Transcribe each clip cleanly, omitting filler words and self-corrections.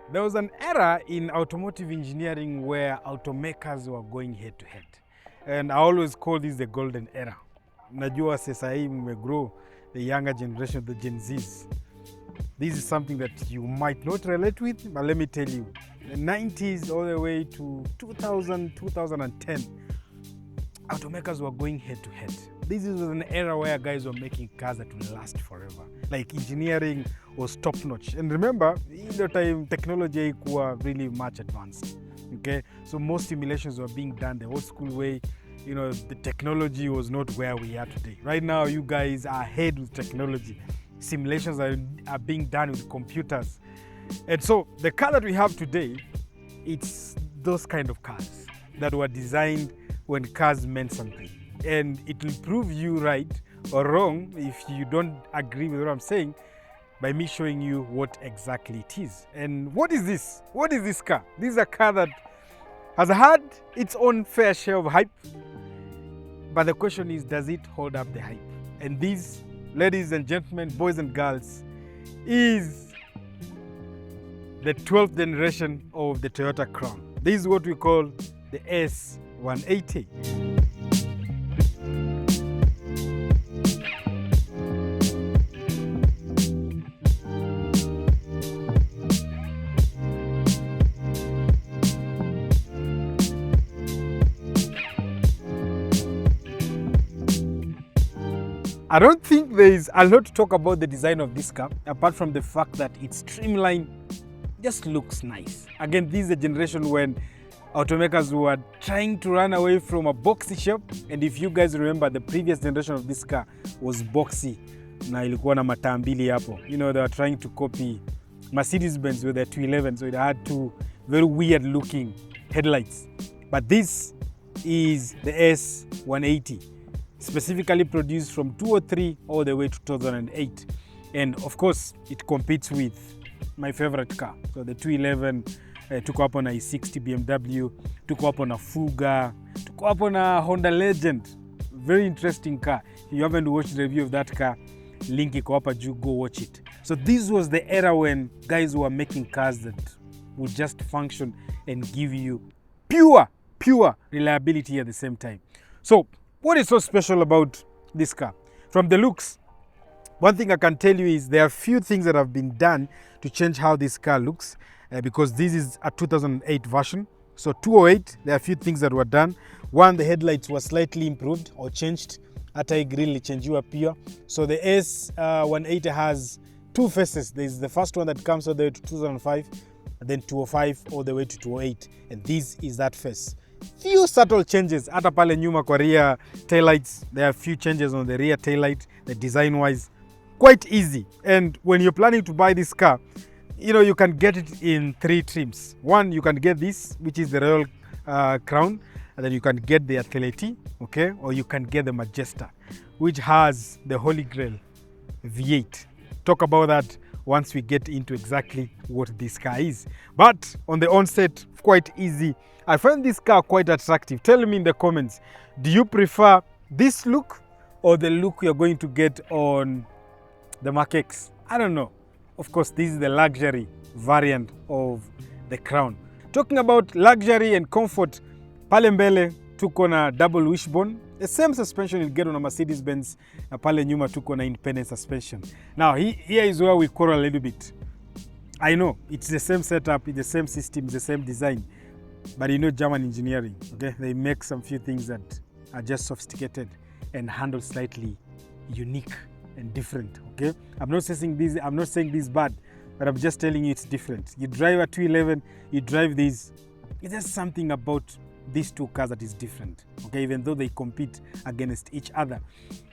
There was an era in automotive engineering where automakers were going head to head. And I always call this the golden era. Najua sasa hii grow the younger generation, the Gen Zs. This is something that you might not relate with, but let me tell you, the 90s all the way to 2000, 2010, automakers were going head to head. This is an era where guys were making cars that will last forever. Like engineering was top notch. And remember, in the time, technology was really much advanced. Okay, so most simulations were being done the old school way. You know, the technology was not where we are today. Right now, you guys are ahead with technology. Simulations are being done with computers. And so the car that we have today, it's those kind of cars that were designed when cars meant something. And it will prove you right or wrong if you don't agree with what I'm saying by me showing you what exactly it is. And what is this? What is this car? This is a car that has had its own fair share of hype. But the question is, does it hold up the hype? And this, ladies and gentlemen, boys and girls, is the 12th generation of the Toyota Crown. This is what we call the S180. I don't think there is a lot to talk about the design of this car, apart from the fact that its streamline just looks nice. Again, this is a generation when automakers were trying to run away from a boxy shape. And if you guys remember, the previous generation of this car was boxy. Na ilikuwa na mataa mbili hapo. You know, they were trying to copy Mercedes-Benz with their 211, so it had two very weird looking headlights. But this is the S180. Specifically produced from 2003 all the way to 2008. And of course, it competes with my favorite car. So the 211 took up on a E60 BMW, took up on a Fuga, took up on a Honda Legend. Very interesting car. If you haven't watched the review of that car, link iko hapa juu, go watch it. So this was the era when guys were making cars that would just function and give you pure reliability at the same time. So what is so special about this car? From the looks, one thing I can tell you is there are a few things that have been done to change how this car looks because this is a 2008 version. So 208, there are a few things that were done. One, the headlights were slightly improved or changed. Hata grill change pia. So the S180 has two faces. There's the first one that comes all the way to 2005, and then 205 all the way to 208. And this is that face. Few subtle changes. Hata pale nyuma kwa rear taillights, there are a few changes on the rear taillight, the design wise. Quite easy. And when you're planning to buy this car, you know, you can get it in three trims. One, you can get this, which is the Royal Crown, and then you can get the Athlete, okay? Or you can get the Majesta, which has the Holy Grail V8. Talk about that once we get into exactly what this car is. But on the onset, quite easy. I find this car quite attractive. Tell me in the comments, do you prefer this look or the look you're going to get on the Mark X? I don't know. Of course, this is the luxury variant of the Crown. Talking about luxury and comfort, pale mbele tuko na double wishbone. The same suspension you'll get on a Mercedes-Benz. Na pale nyuma tuko na independent suspension. Now, here is where we quarrel a little bit. I know, it's the same setup, it's the same system, the same design. But you know German engineering, okay? They make some few things that are just sophisticated and handled slightly unique and different, okay? I'm not saying this bad, but I'm just telling you it's different. You drive a 211, you drive this. It's just something about these two cars that is different, okay? Even though they compete against each other.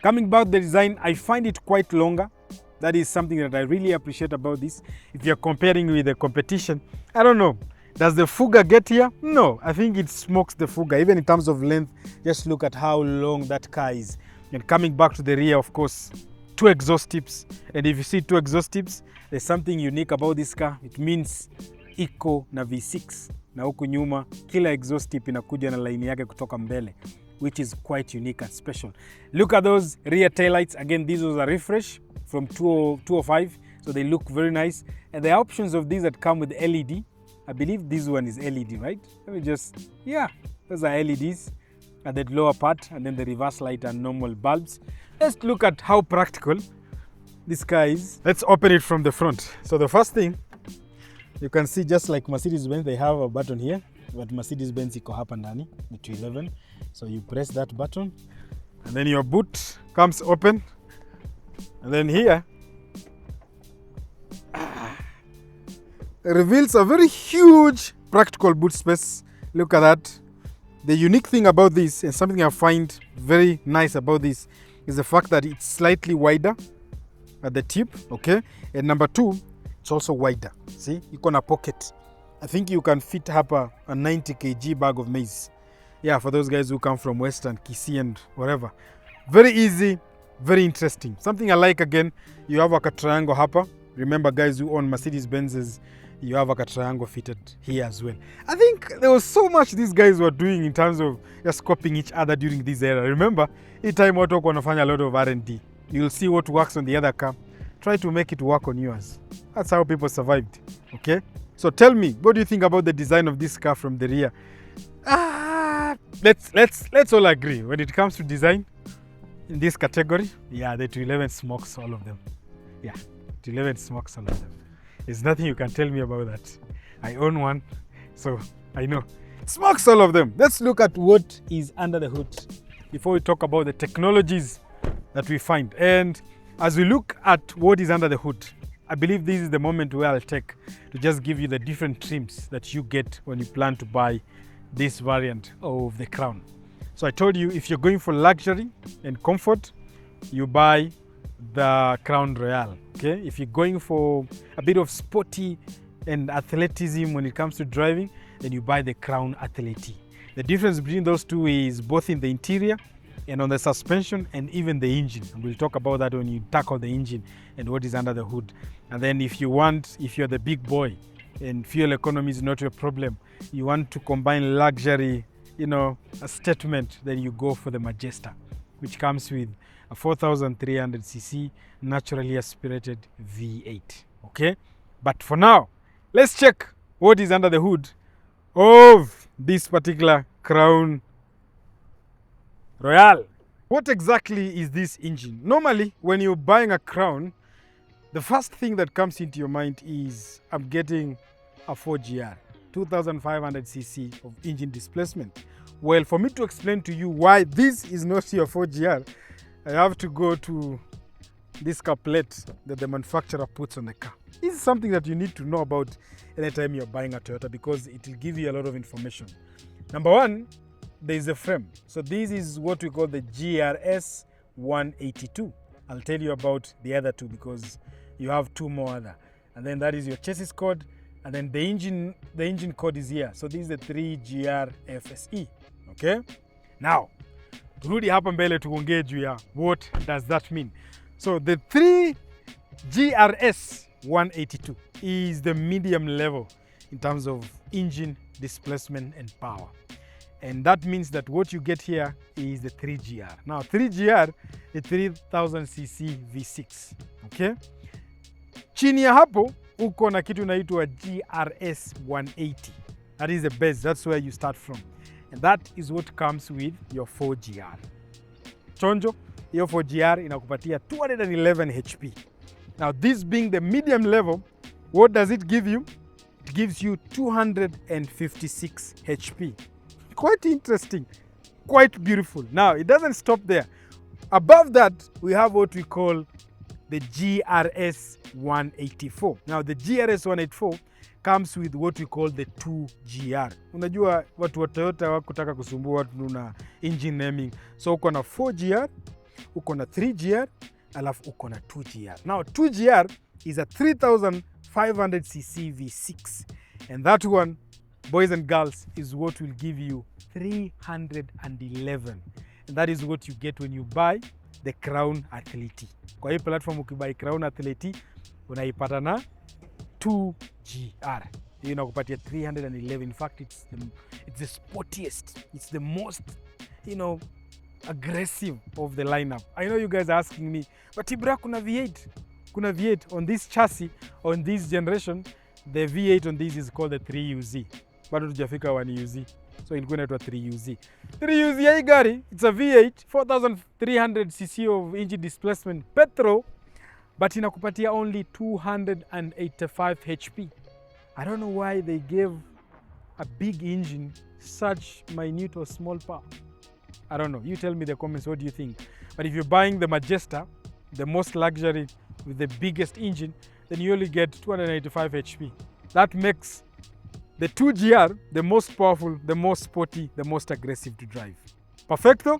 Coming back to the design, I find it quite longer. That is something that I really appreciate about this. If you're comparing with the competition, I don't know. Does the Fuga get here? No, I think it smokes the Fuga. Even in terms of length, just look at how long that car is. And coming back to the rear, of course, two exhaust tips. And if you see two exhaust tips, there's something unique about this car. It means iko na V6. Na huku nyuma, kila exhaust tip inakuja na line yake kutoka mbele, which is quite unique and special. Look at those rear taillights. Again, this was a refresh from 205. So they look very nice. And the options of these that come with LED, I believe this one is LED, right? Let me just, yeah, those are LEDs at the lower part, and then the reverse light and normal bulbs. Let's look at how practical this car is. Let's open it from the front. So the first thing, you can see just like Mercedes-Benz, they have a button here, but Mercedes-Benz iko hapa ndani, the 211. So you press that button, and then your boot comes open. And then here, it reveals a very huge practical boot space. Look at that. The unique thing about this, and something I find very nice about this, is the fact that it's slightly wider at the tip, okay? And number two, it's also wider. See, iko na pocket. I think you can fit up a 90 kg bag of maize. Yeah, for those guys who come from Western, Kisii and whatever. Very easy, very interesting. Something I like, again, you have like a triangle hapa. Remember, guys who own Mercedes-Benzes, you have like a triangle fitted here as well. I think there was so much these guys were doing in terms of just copying each other during this era. Remember, each time watu wako wanafanya a lot of R&D. You'll see what works on the other car. Try to make it work on yours. That's how people survived, okay? So tell me, what do you think about the design of this car from the rear? Let's all agree, when it comes to design in this category, yeah, the 211 smokes all of them. Yeah, 211 smokes all of them. There's nothing you can tell me about that. I own one, so I know. Smokes all of them. Let's look at what is under the hood before we talk about the technologies that we find. And as we look at what is under the hood, I believe this is the moment where I'll take to just give you the different trims that you get when you plan to buy this variant of the Crown. So I told you, if you're going for luxury and comfort, you buy the Crown Royal, okay? If you're going for a bit of sporty and athleticism when it comes to driving, then you buy the Crown Athlete. The difference between those two is both in the interior and on the suspension and even the engine. And we'll talk about that when you tackle the engine and what is under the hood. And then if you're the big boy and fuel economy is not your problem, you want to combine luxury, a statement, then you go for the Majesta, which comes with a 4,300cc naturally aspirated V8, okay? But for now, let's check what is under the hood of this particular Crown Royal. What exactly is this engine? Normally, when you're buying a Crown, the first thing that comes into your mind is, I'm getting a 4GR, 2,500cc of engine displacement. Well, for me to explain to you why this is not your 4GR, I have to go to this car plate that the manufacturer puts on the car. This is something that you need to know about anytime you're buying a Toyota, because it will give you a lot of information. Number one, there is a frame. So this is what we call the GRS 182. I'll tell you about the other two because you have two more other. And then that is your chassis code. And then the engine code is here. So this is the 3GR FSE. Okay? Now, turudi hapa mbele tuongee juu ya what does that mean. So the 3GRS 182 is the medium level in terms of engine displacement and power. And that means that what you get here is the 3GR. Now 3GR is 3000cc V6, okay? Chini ya hapo uko na kitu inaitwa GRS 180. That is the base, that's where you start from. And that is what comes with your 4GR. Chonjo, your 4GR inakupatia 211 HP. Now this being the medium level, what does it give you? It gives you 256 HP. Quite interesting, quite beautiful. Now, it doesn't stop there. Above that, we have what we call the GRS 184. Now, the GRS 184 comes with what we call the 2GR. Unajua watu wa Toyota wakutaka kusumbua watu na engine naming. So, uko na 4GR, uko na 3GR, alafu uko na 2GR. Now, 2GR is a 3500cc V6. And that one, boys and girls, is what will give you 311. And that is what you get when you buy the Crown Athlete. Kwa hii platform ukibuy Crown Athlete, unaipata na 2GR. Hiyo inakupatia 311. In fact, it's the sportiest. It's the most, aggressive of the lineup. I know you guys are asking me, but Ibra kuna V8. kuna V8 on this chassis, on this generation. The V8 on this is called the 3UZ. Bado tujafika 1UZ. So ilikuwa inaitwa 3UZ. 3UZ ya hii gari, it's a V8, 4300 cc of engine displacement petrol, but inakupatia only 285 HP. I don't know why they gave a big engine such minute or small power. I don't know. You tell me in the comments, what do you think? But if you're buying the Majesta, the most luxury with the biggest engine, then you only get 285 HP. That makes the 2GR the most powerful, the most sporty, the most aggressive to drive. Perfecto.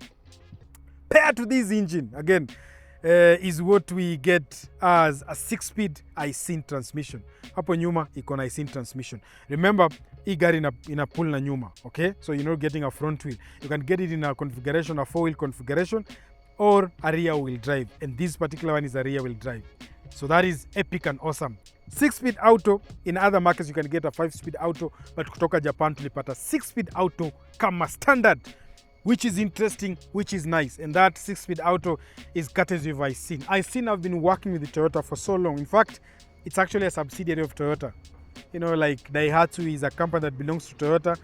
Paired to this engine, again, is what we get as a 6-speed ISIN transmission. Hapo nyuma iko na ISIN transmission. Remember, hii gari ina pull na nyuma, okay? So you're not getting a front wheel. You can get it in a configuration, a 4-wheel configuration, or a rear wheel drive. And this particular one is a rear wheel drive. So that is epic and awesome. 6-speed auto. In other markets you can get a 5-speed auto, but kutoka Japan tulipata 6-speed auto kama standard, which is interesting, which is nice. And that 6-speed auto is courtesy of ISIN. ISIN have been working with the Toyota for so long. In fact, it's actually a subsidiary of Toyota. You know, like Daihatsu is a company that belongs to Toyota,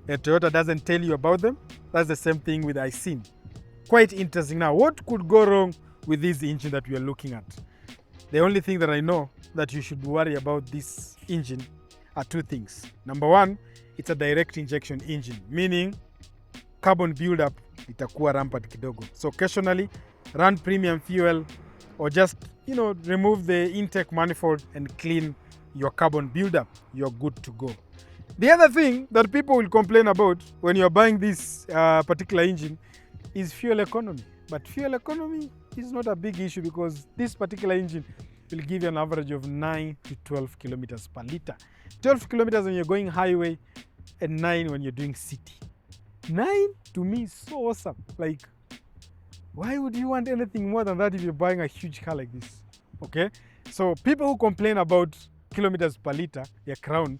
and Toyota doesn't tell you about them. That's the same thing with ISIN. Quite interesting. Now, what could go wrong with this engine that we are looking at? The only thing that I know that you should worry about this engine are two things. Number one, it's a direct injection engine, meaning carbon buildup itakuwa rampant kidogo. So occasionally run premium fuel or just, you know, remove the intake manifold and clean your carbon buildup. You're good to go. The other thing that people will complain about when you're buying this particular engine is fuel economy. But fuel economy is not a big issue because this particular engine will give you an average of 9 to 12 kilometers per liter. 12 kilometers when you're going highway and 9 when you're doing city. 9 to me is so awesome. Like, why would you want anything more than that if you're buying a huge car like this? Okay? So people who complain about kilometers per liter ya Crown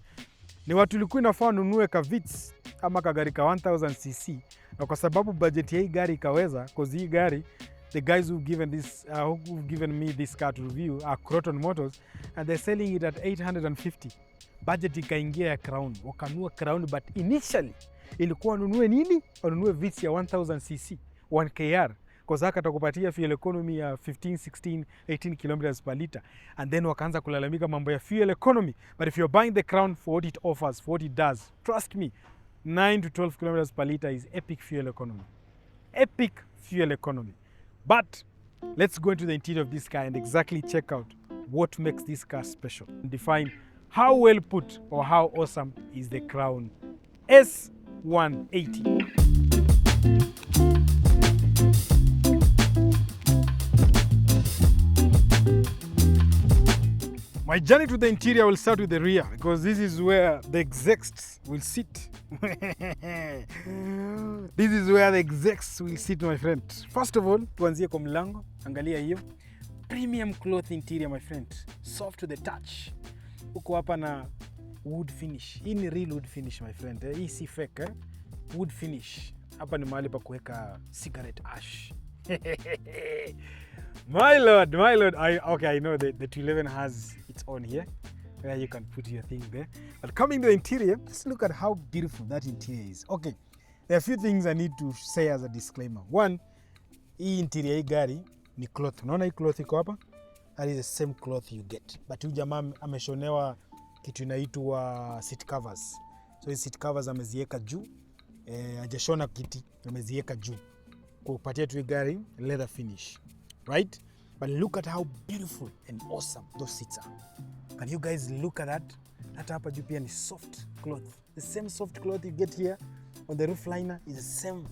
ni watu ulikuwa inafaa nunue ka Vitz ama kagari ka 1000cc, na kwa sababu budget ya hii gari ikaweza, cause hii gari, the guys who've given me this car to review are Croton Motors, and they're selling it at 850. Budget ikaingia ya Crown, wakanua Crown, but initially ilikuwa wanunue nini? Wanunue Vitz ya 1000cc 1KR, cause haka takupatia fuel economy ya 15, 16, 18 kilometers per liter, and then wakaanza kulalamika mambo ya fuel economy. But if you're buying the Crown for what it offers, for what it does, trust me, 9 to 12 kilometers per liter is epic fuel economy. Epic fuel economy. But let's go into the interior of this car and exactly check out what makes this car special and define how well put or how awesome is the Crown S180. My journey to the interior will start with the rear because this is where the execs will sit. This is where the execs will sit, my friend. First of all, tuanzie kwa mlango. Angalia hiyo. Premium cloth interior, my friend. Soft to the touch. Uko hapa na wood finish. Hii ni real wood finish, my friend. Hii si fake, eh? Wood finish. Hapa ni mahali pa kuweka cigarette ash. My lord. I know that the 211 has its own here, where you can put your thing there. But coming to the interior, let's look at how beautiful that interior is. Okay, there are a few things I need to say as a disclaimer. One, hii interior hii gari ni cloth. Unaona hii cloth iko hapa? That is the same cloth you get. But huyu jamaa ameshonewa kitu inaitwa seat covers. So hii seat covers ameziweka juu. Hajashona kiti, ameziweka juu. Kupatia tu gari leather finish. Right? But look at how beautiful and awesome those seats are. Can you guys look at that? That hapa juu pia ni soft cloth. The same soft cloth you get here on the roof liner is the same.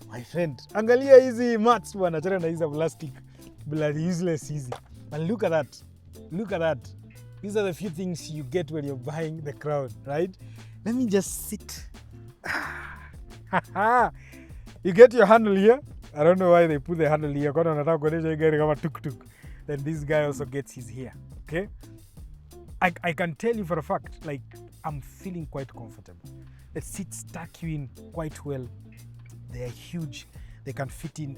My friend, angalia hizi mats bwana, achana na hizi plastic. Bloody useless easy. But look at that. Look at that. These are the few things you get when you're buying the Crown, right? Let me just sit. You get your handle here. I don't know why they put the handle here. Kwa nataka kuonesha hii gari kama tuk-tuk. Then this guy also gets his here. Okay? I can tell you for a fact, like, I'm feeling quite comfortable. The seats tuck you in quite well. They are huge. They can fit in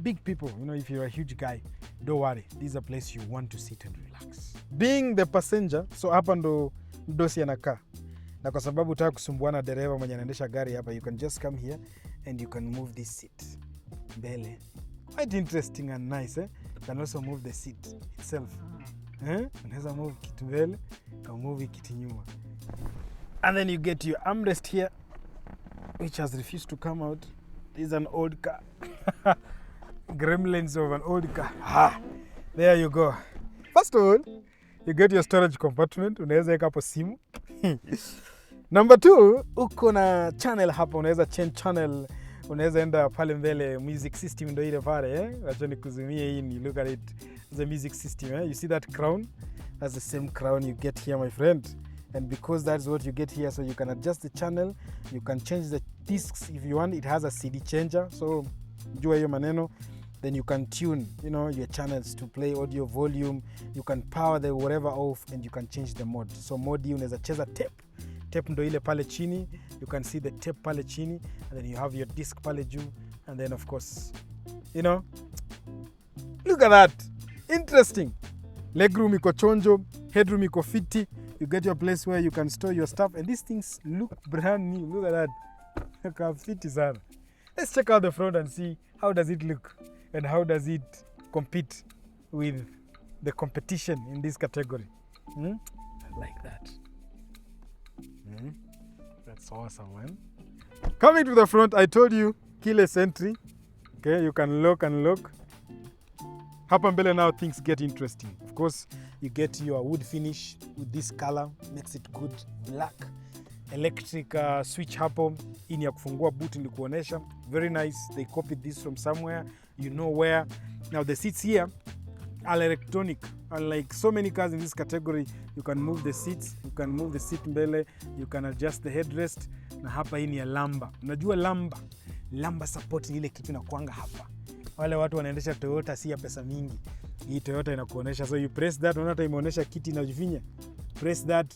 big people, if you're a huge guy, don't worry. This is a place you want to sit and relax. Being the passenger, so hapa ndo mdosi anakaa. Na kwa sababu hutaki kusumbuana dereva mwenye anaendesha gari hapa, you can just come here and you can move this seat. Mbele. Quite interesting and nice, eh? You can also move the seat itself. Unaweza move kiti mbele, au move kiti nyuma. And then you get your armrest here, which has refused to come out. This is an old car. Gremlins of an old car. There you go. First of all, you get your storage compartment. Unaweza weka hapo simu. Number 2, uko na channel hapa. Unaweza change channel. Unaweza enda pale mbele, music system ndo ile pale. Wacha nikuzimie hii ni look at it. The music system. You see that crown? That's the same crown you get here, my friend. And because that's what you get here, so you can adjust the channel, you can change the discs if you want. It has a CD changer, so jua hiyo maneno. Then you can tune, your channels to play audio volume. You can power the whatever off, and you can change the mode. So mode hii unaweza cheza tape. Tape ndo ile pale chini. You can see the tape pale chini, and then you have your disc pale juu, and then of course, look at that. Interesting. Legroom iko chonjo, headroom iko fiti. You get your place where you can store your stuff, and these things look brand new. Look at that. Fiti sana. Let's check out the front and see how does it look and how does it compete with the competition in this category. I like that. That's awesome, man. Coming to the front, I told you keyless entry. Okay, you can lock and lock. Hapa mbele now things get interesting. Of course, you get your wood finish with this color, makes it good, black. Electric switch hapo, hii ni ya kufungua boot nilikuonesha. Very nice. They copied this from somewhere, you know where. Now the seats here are electronic. Unlike so many cars in this category, you can move the seats, you can move the seat mbele, you can adjust the headrest. Na hapa hii ni ya lamba. Unajua lamba support ni ile kitu inakuanga hapa. Wale watu wanaendesha Toyota si ya pesa mingi. Hii Toyota inakuonesha. So you press that, unaona hata imeonesha kiti inajifinya. Press that,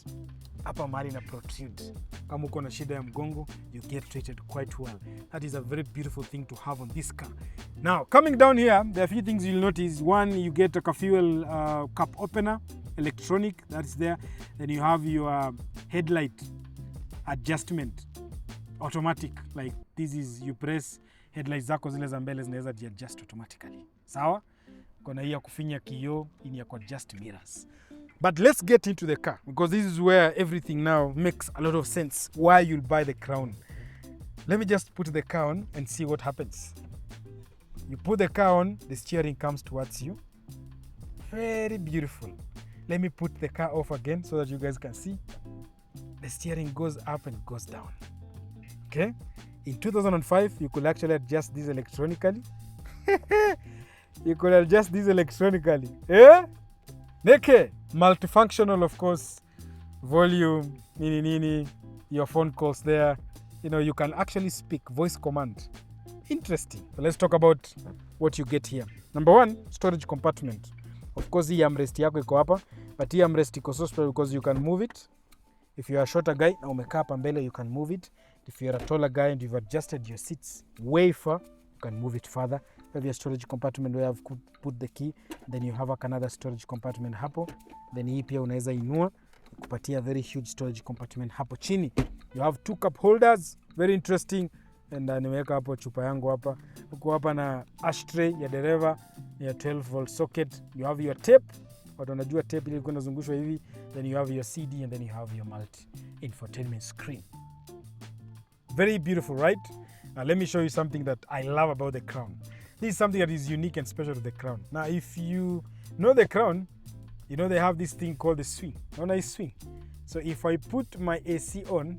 hapa mahali na protrude. Kama uko na shida ya mgongo, you get treated quite well. That is a very beautiful thing to have on this car. Now, coming down here, there are a few things you'll notice. One, you get a fuel cup opener, electronic, that's there. Then you have your headlight adjustment, automatic. Like this is, you press headlights zako zile za mbele zinaweza adjust automatically. Sawa? Kuna hii ya kufinya kioo, hii ya adjust mirrors. But let's get into the car, because this is where everything now makes a lot of sense. Why you'll buy the Crown. Let me just put the car on and see what happens. You put the car on, the steering comes towards you. Very beautiful. Let me put the car off again so that you guys can see. The steering goes up and goes down. Okay? In 2005, you could actually adjust this electronically. You could adjust this electronically. Neke, multifunctional, of course. Volume, nini, your phone calls there. You can actually speak, voice command. Interesting. So let's talk about what you get here. Number 1, storage compartment. Of course, hii armrest yako iko hapa, but hii armrest iko so special because you can move it. If you are a shorter guy na umekaa hapa mbele, you can move it. If you are a taller guy and you've adjusted your seats way far, you can move it further. You have your storage compartment where you have put the key. Then you have another storage compartment hapo. Then hii pia unaweza inua kupatia very huge storage compartment hapo chini. You have 2 cup holders, very interesting. And nimeweka hapo chupa yangu hapa. Uko hapa na ashtray ya dereva, ya 12 volt socket. You have your tape. Watu wanajua tape ile kwenda zungushwa hivi. Then you have your CD, and then you have your multi infotainment screen. Very beautiful, right? Now let me show you something that I love about the Crown. This is something that is unique and special to the Crown. Now if you know the Crown, they have this thing called the swing. Nice swing. So if I put my AC on,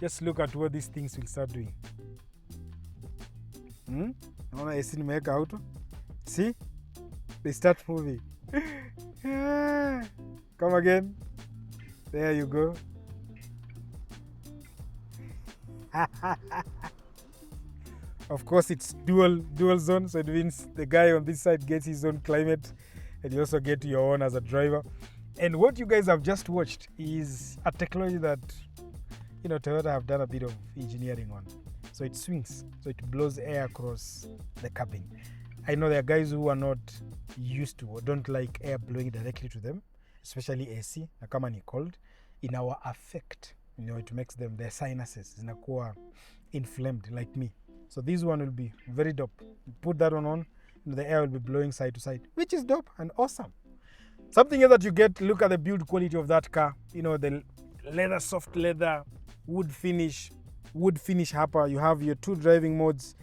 just look at what these things will start doing. Naona AC nimeweka auto. See? They start moving. Come again. There you go. Of course, it's dual zone, so it means the guy on this side gets his own climate, and you also get your own as a driver. And what you guys have just watched is a technology that Toyota have done a bit of engineering on. So it swings, so it blows air across the cabin. I know there are guys who are not used to or don't like air blowing directly to them, especially AC, na kama ni cold, in our affect, it makes them, their sinuses zinakuwa inflamed like me. So this one will be very dope. Put that one on, the air will be blowing side to side, which is dope and awesome. Something else that you get, look at the build quality of that car. The leather, soft leather, wood finish hapa. You have your 2 driving modes.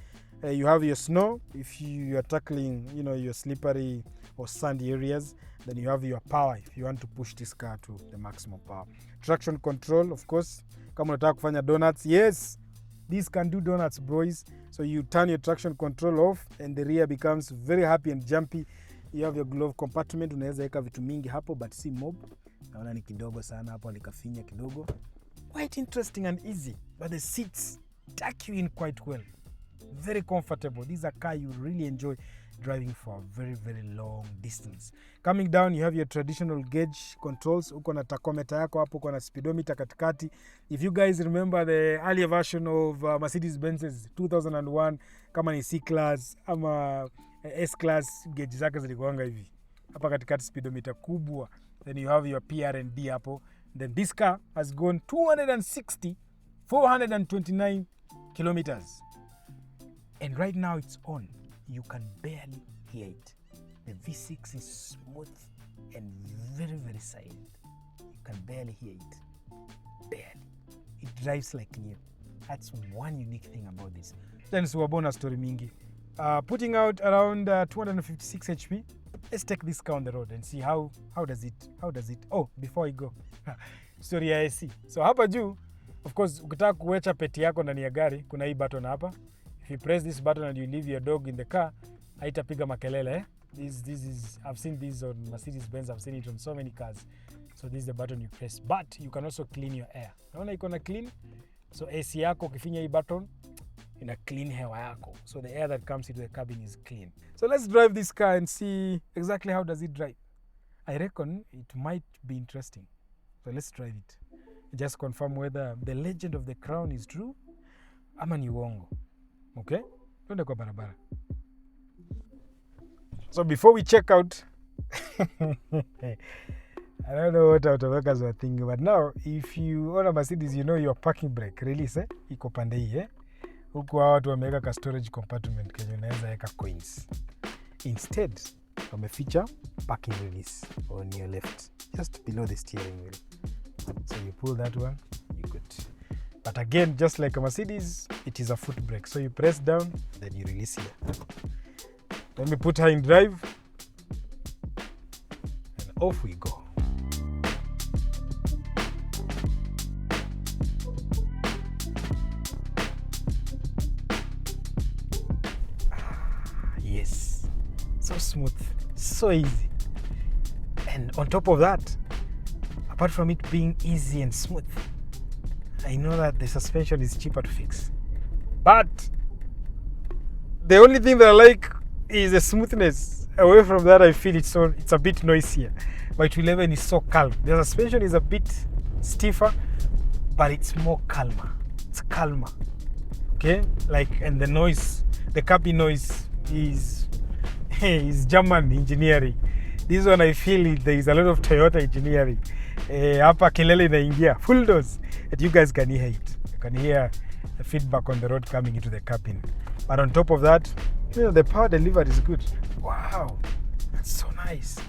You have your snow if you are tackling, your slippery or sandy areas. Then you have your power if you want to push this car to the maximum power. Traction control, of course. Kama unataka kufanya donuts, yes, these can do donuts, boys. So you turn your traction control off and the rear becomes very happy and jumpy. You have your glove compartment, unaweza weka vitu mingi hapo, but si mob. Naona ni kidogo sana hapo, alikafinya kidogo. Quite interesting and easy, but the seats tuck you in quite well. Very comfortable. This is a car you really enjoy driving for a very, very long distance. Coming down, you have your traditional gauge controls. Uko na tachometer yako hapo, uko na speedometer katikati. If you guys remember the earlier version of Mercedes-Benz's 2001, kama ni C-Class ama S-Class, gauge zake zilikuanga hivi. Hapa katikati speedometer kubwa. Then you have your PR&D hapo. Then this car has gone 429 kilometers. And right now it's on. You can barely hear it. The V6 is smooth and very, very silent. You can barely hear it. Barely. It drives like new. That's one unique thing about this. Then suwabona story mingi. Putting out around 256 HP. Let's take this car on the road and see how does it. Oh, before I go. Story ya AC. So hapa juu, of course, ukitaka kuweka peti yako ndani ya gari, kuna hii button hapa. If you press this button and you leave your dog in the car, haitapiga makelele. This is, I've seen this on Mercedes-Benz, I've seen it on so many cars. So this is the button you press. But you can also clean your air. Naona iko na clean. So AC yako ukifinya hii button, ina clean hewa yako. So the air that comes into the cabin is clean. So let's drive this car and see exactly how does it drive. I reckon it might be interesting. So let's drive it. Just confirm whether the legend of the crown is true ama ni uongo. Okay? Twende kwa barabara. So before we check out, I don't know what automakers were thinking, but now if you own a Mercedes, you know your parking brake release, iko pande hii, huku watu wameweka ka storage compartment kenye unaweza weka coins. Instead, wamefeature parking release on your left, just below the steering wheel. So you pull that one, you're good. But again, just like a Mercedes, it is a foot brake. So you press down, then you release here. Let me put her in drive. And off we go. Yes. So smooth. So easy. And on top of that, apart from it being easy and smooth, I know that the suspension is cheaper to fix. But the only thing that I like is the smoothness. Away from that, I feel it's a bit noisier. My 211 is so calm. The suspension is a bit stiffer, but it's more calmer. It's calmer. Okay? And the noise, the cabin noise is German engineering. This one I feel there is a lot of Toyota engineering. Hapa kelele inaingia full dose, and you guys can hear it. You can hear the feedback on the road coming into the cabin. But on top of that, the power delivery is good. Wow, that's so nice.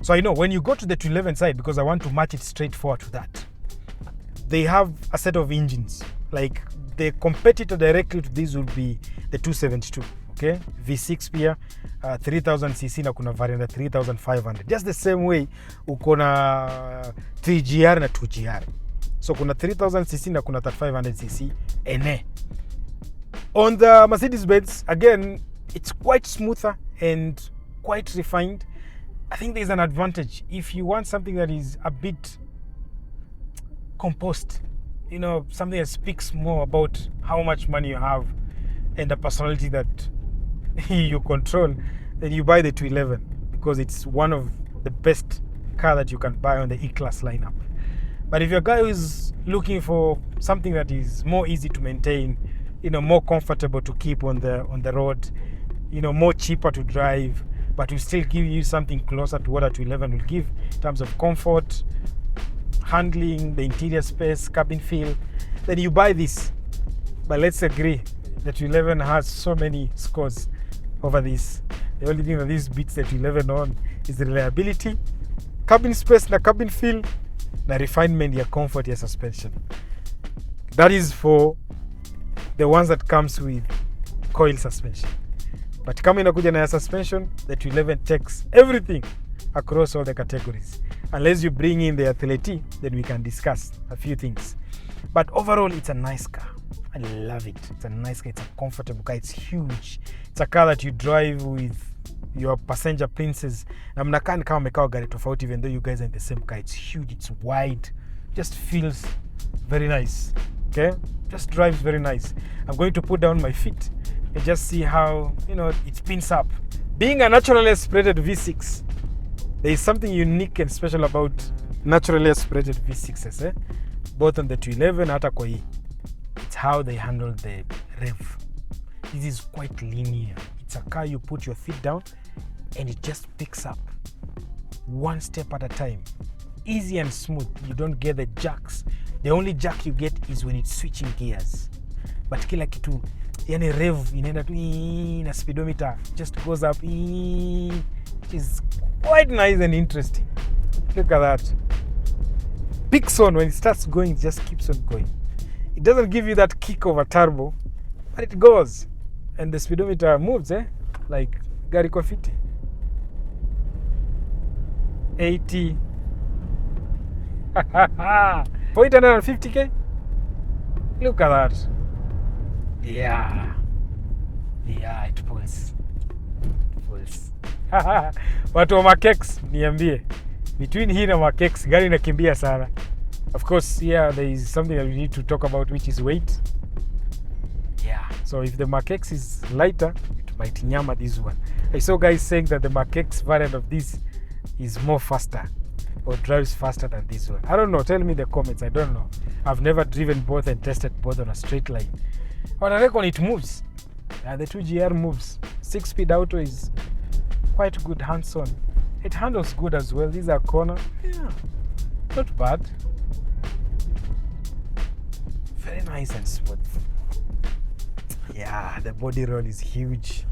So I know when you go to the 211 side, because I want to match it straightforward to that, they have a set of engines. Like the competitor directly to this will be the 272. Okay, V6 pia 3000cc na kuna variant ya 3500. Just the same way uko na 3GR na 2GR. So kuna 3000cc na kuna 3500cc ene. On the Mercedes-Benz, again, it's quite smoother and quite refined. I think there's an advantage if you want something that is a bit composed, something that speaks more about how much money you have and the personality that you control, then you buy the 211 because it's one of the best car that you can buy on the E-Class lineup. But if you're a guy who is looking for something that is more easy to maintain, more comfortable to keep on the road, more cheaper to drive, but will still give you something closer to what a 211 will give in terms of comfort, handling, the interior space, cabin feel, then you buy this. But let's agree, the 211 has so many scores over this. The only thing that this beats the 211 on is the reliability, cabin space na cabin feel, na refinement ya comfort ya suspension. That is for the ones that comes with coil suspension. But kama inakuja na ya suspension, the 211 takes everything across all the categories. Unless you bring in the Athlete, then we can discuss a few things. But overall, it's a nice car. I love it. It's a nice car. It's a comfortable car. It's huge. It's a car that you drive with your passenger princess. Na mnakaa kama mmekaa gari tofauti, even though you guys are in the same car. It's huge. It's wide. Just feels very nice. Okay? Just drives very nice. I'm going to put down my feet and just see how, it spins up. Being a naturally aspirated V6, there is something unique and special about naturally aspirated V6s, both on the 211 hata kwa hii. It's how they handle the rev. This is quite linear. It's a car you put your feet down and it just picks up one step at a time. Easy and smooth. You don't get the jerks. The only jerk you get is when it's switching gears. But kila kitu, yani rev inaenda tu na speedometer just goes up. It is quite nice and interesting. Look at that. Picks on when it starts going, it just keeps on going. It doesn't give you that kick of a turbo, but it goes. And the speedometer moves, like gari kwa fiti. 80. 450k? Look at that. Yeah, it pulls. Watu wa makeks niambie, between hii na makeks gari inakimbia sana. Of course, there is something that we need to talk about, which is weight. So if the Makex is lighter, it might nyama this one. I saw guys saying that the Makex variant of this is more faster or drives faster than this one. I don't know. Tell me in the comments. I don't know. I've never driven both and tested both on a straight line. On a reckon, it moves. The 2GR moves. 6-speed auto is quite good hands-on. It handles good as well. These are corner. Yeah, not bad. Very nice and smooth. Yeah, the body roll is huge.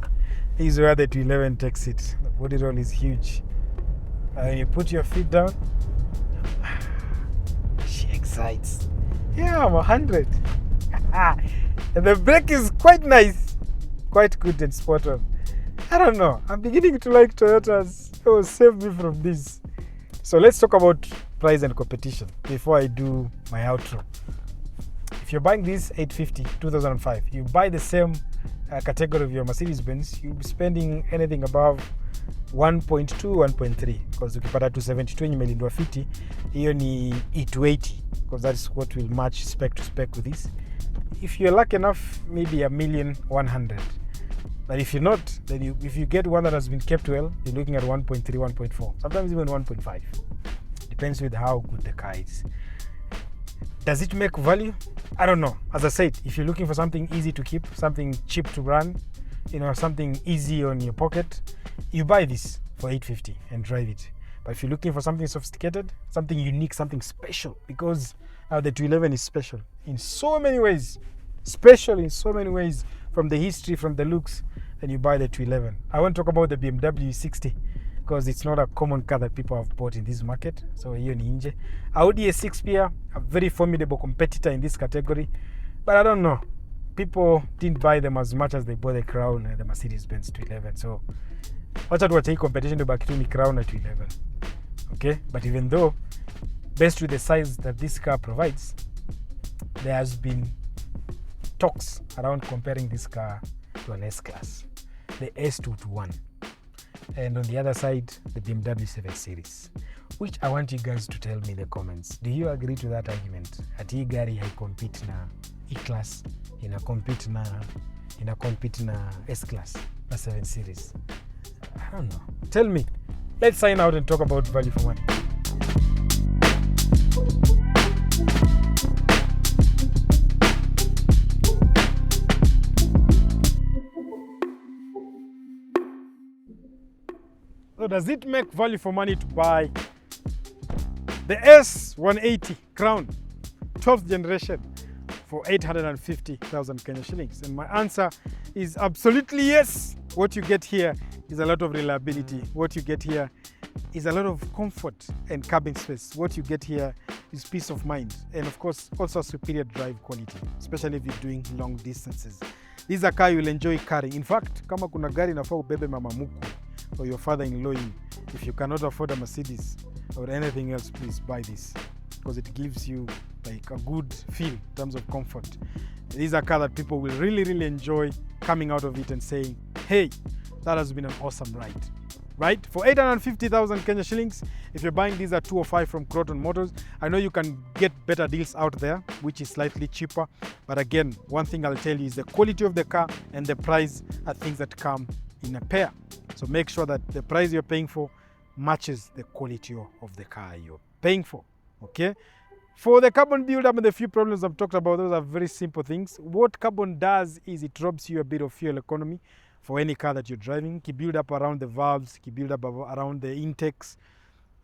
This is where the 211 takes it. The body roll is huge. When you put your feet down, she excites. Yeah, I'm 100. And the brake is quite nice. Quite good and spot on. I don't know. I'm beginning to like Toyotas. Oh, save me from this. So let's talk about price and competition before I do my outro. If you're buying this 850 2005, you buy the same category of your Mercedes-Benz, you'll be spending anything above 1.2, 1.3, because ukipata 272 imelindwa fiti, hiyo ni E280, because that's what will match spec to spec with this. If you're lucky enough, maybe 1,100,000. But if you're not, then if you get one that has been kept well, you're looking at 1.3, 1.4, sometimes even 1.5. Depends with how good the car is. Does it make value? I don't know. As I said, if you're looking for something easy to keep, something cheap to run, something easy on your pocket, you buy this for 850 and drive it. But if you're looking for something sophisticated, something unique, something special, because the 211 is special in so many ways. Special in so many ways, from the history, from the looks, then you buy the 211. I won't talk about the BMW 60, because it's not a common car that people have bought in this market. So hiyo ni nje. Audi A6 pia, a very formidable competitor in this category. But I don't know. People didn't buy them as much as they bought the Crown and the Mercedes-Benz 211. So wacha tuwache hii competition to baki tu ni Crown na 211. Okay? But even though, based with the size that this car provides, there has been talks around comparing this car to an S-Class, the S221. And on the other side, the BMW 7 Series, which I want you guys to tell me in the comments. Do you agree to that argument? Ati hii gari compete na E-Class, compete na S-Class, na 7 Series? I don't know. Tell me. Let's sign out and talk about value for money. does it make value for money to buy the S180 Crown 12th generation for 850,000 Kenya shillings? And my answer is absolutely yes. What you get here is a lot of reliability. What you get here is a lot of comfort and cabin space. What you get here is peace of mind, and of course also superior drive quality, especially if you're doing long distances. This is a car you'll enjoy carrying. In fact, kama kuna gari nafaa ubebe mama mkwe or your father-in-law in, if you cannot afford a Mercedes or anything else, please buy this, because it gives you like a good feel in terms of comfort. This is a car that people will really enjoy coming out of it and saying, hey, that has been an awesome ride. Right? For 850,000 Kenya shillings, if you're buying these at 205 from Croton Motors, I know you can get better deals out there, which is slightly cheaper. But again, one thing I'll tell you is the quality of the car and the price are things that come in a pair. So make sure that the price you're paying for matches the quality of the car you're paying for. Okay? For the carbon build-up and the few problems I've talked about, those are very simple things. What carbon does is it robs you a bit of fuel economy for any car that you're driving. It build up around the valves, it build up around the intakes,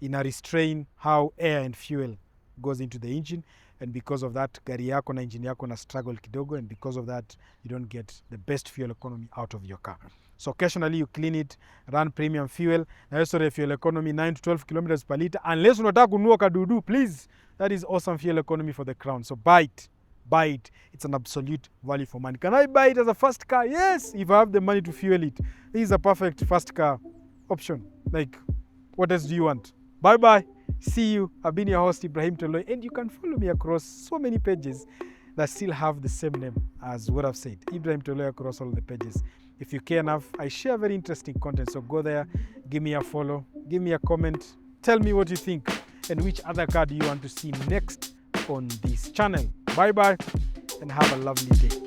in a restrain how air and fuel goes into the engine. And because of that, gari yako na engine yako na struggle kidogo, and because of that, you don't get the best fuel economy out of your car. So occasionally you clean it, run premium fuel, na hiyo fuel economy 9 to 12 kilometers per liter, unless unataka kununua kadudu, please. That is awesome fuel economy for the Crown. So buy it. Buy it. It's an absolute value for money. Can I buy it as a first car? Yes, if I have the money to fuel it. This is a perfect first car option. Like, what else do you want? Bye-bye. See you. I've been your host, Ibrahim Toloi, and you can follow me across so many pages that still have the same name as what I've said. Ibrahim Toloi across all the pages. If you care enough, I share very interesting content. So go there, give me a follow, give me a comment, tell me what you think, and which other car do you want to see next on this channel. Bye-bye, and have a lovely day.